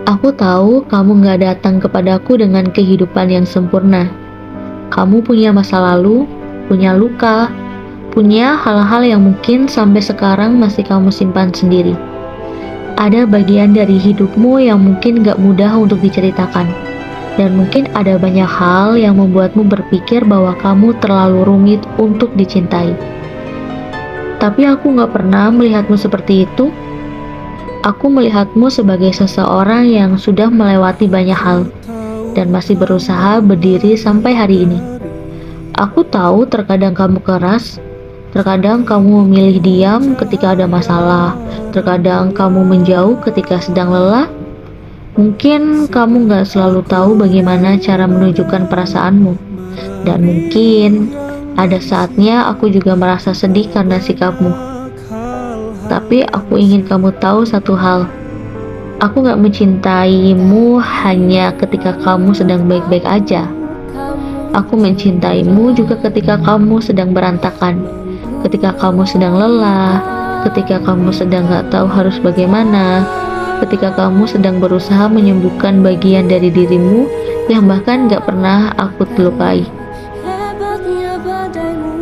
Aku tahu kamu gak datang kepadaku dengan kehidupan yang sempurna. Kamu punya masa lalu, punya luka, punya hal-hal yang mungkin sampai sekarang masih kamu simpan sendiri. Ada bagian dari hidupmu yang mungkin gak mudah untuk diceritakan. Dan mungkin ada banyak hal yang membuatmu berpikir bahwa kamu terlalu rumit untuk dicintai. Tapi aku gak pernah melihatmu seperti itu. Aku melihatmu sebagai seseorang yang sudah melewati banyak hal dan masih berusaha berdiri sampai hari ini. Aku tahu terkadang kamu keras, terkadang kamu memilih diam ketika ada masalah, terkadang kamu menjauh ketika sedang lelah. Mungkin kamu gak selalu tahu bagaimana cara menunjukkan perasaanmu, dan mungkin ada saatnya aku juga merasa sedih karena sikapmu. Tapi aku ingin kamu tahu satu hal. Aku gak mencintaimu hanya ketika kamu sedang baik-baik aja. Aku mencintaimu juga ketika kamu sedang berantakan, ketika kamu sedang lelah, ketika kamu sedang gak tahu harus bagaimana, ketika kamu sedang berusaha menyembuhkan bagian dari dirimu yang bahkan gak pernah aku lukai.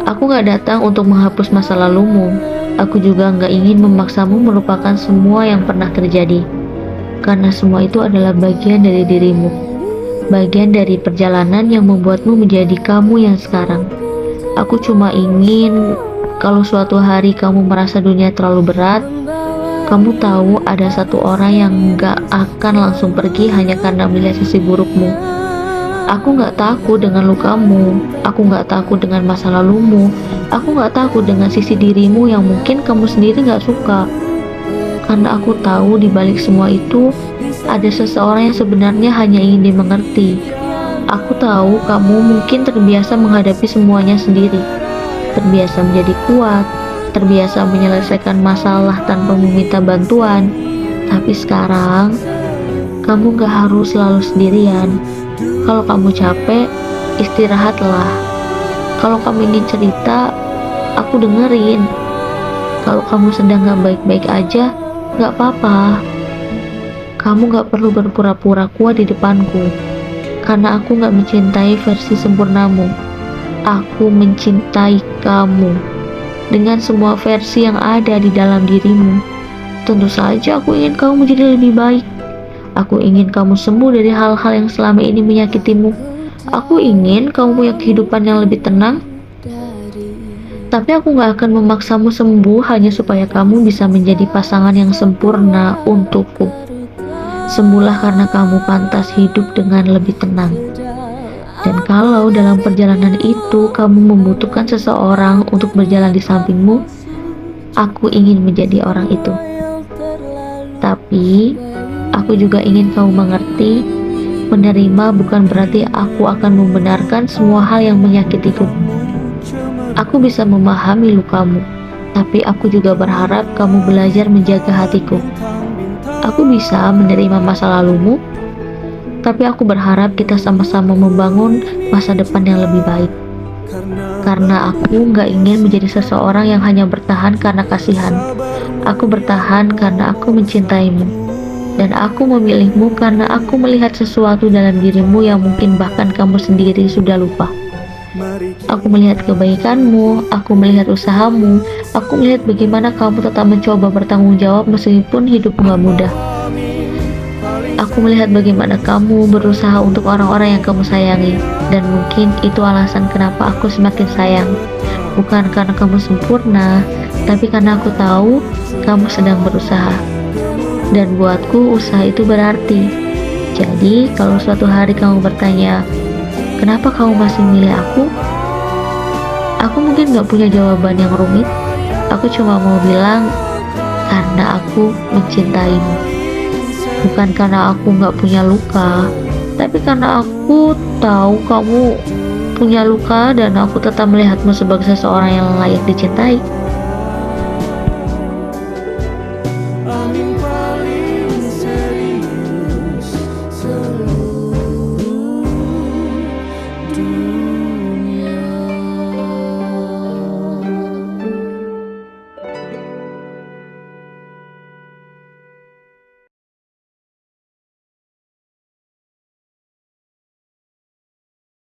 Aku gak datang untuk menghapus masa lalumu. Aku juga gak ingin memaksamu melupakan semua yang pernah terjadi. Karena semua itu adalah bagian dari dirimu. Bagian dari perjalanan yang membuatmu menjadi kamu yang sekarang. Aku cuma ingin kalau suatu hari kamu merasa dunia terlalu berat, kamu tahu ada satu orang yang gak akan langsung pergi hanya karena melihat sisi burukmu. Aku gak takut dengan lukamu, aku gak takut dengan masa lalumu, aku gak takut dengan sisi dirimu yang mungkin kamu sendiri gak suka. Karena aku tahu di balik semua itu ada seseorang yang sebenarnya hanya ingin dimengerti. Aku tahu kamu mungkin terbiasa menghadapi semuanya sendiri, terbiasa menjadi kuat, terbiasa menyelesaikan masalah tanpa meminta bantuan. Tapi sekarang kamu gak harus selalu sendirian. Kalau kamu capek, istirahatlah. Kalau kamu ingin cerita, aku dengerin. Kalau kamu sedang gak baik-baik aja, gak apa-apa. Kamu gak perlu berpura-pura kuat di depanku, karena aku gak mencintai versi sempurnamu. Aku mencintai kamu dengan semua versi yang ada di dalam dirimu. Tentu saja aku ingin kamu menjadi lebih baik. Aku ingin kamu sembuh dari hal-hal yang selama ini menyakitimu. Aku ingin kamu punya kehidupan yang lebih tenang. Tapi aku gak akan memaksamu sembuh hanya supaya kamu bisa menjadi pasangan yang sempurna untukku. Sembuhlah karena kamu pantas hidup dengan lebih tenang. Dan kalau dalam perjalanan itu kamu membutuhkan seseorang untuk berjalan di sampingmu, aku ingin menjadi orang itu. Tapi aku juga ingin kamu mengerti, menerima bukan berarti aku akan membenarkan semua hal yang menyakitiku. Aku bisa memahami lukamu, tapi aku juga berharap kamu belajar menjaga hatiku. Aku bisa menerima masa lalumu, tapi aku berharap kita sama-sama membangun masa depan yang lebih baik. Karena aku gak ingin menjadi seseorang yang hanya bertahan karena kasihan. Aku bertahan karena aku mencintaimu. Dan aku memilihmu karena aku melihat sesuatu dalam dirimu yang mungkin bahkan kamu sendiri sudah lupa. Aku melihat kebaikanmu, aku melihat usahamu, aku melihat bagaimana kamu tetap mencoba bertanggung jawab meskipun hidupmu gak mudah. Aku melihat bagaimana kamu berusaha untuk orang-orang yang kamu sayangi. Dan mungkin itu alasan kenapa aku semakin sayang. Bukan karena kamu sempurna, tapi karena aku tahu kamu sedang berusaha. Dan buatku usaha itu berarti. Jadi kalau suatu hari kamu bertanya, kenapa kamu masih milih aku? Aku mungkin gak punya jawaban yang rumit. Aku cuma mau bilang, karena aku mencintaimu. Bukan karena aku gak punya luka, tapi karena aku tahu kamu punya luka dan aku tetap melihatmu sebagai seseorang yang layak dicintai.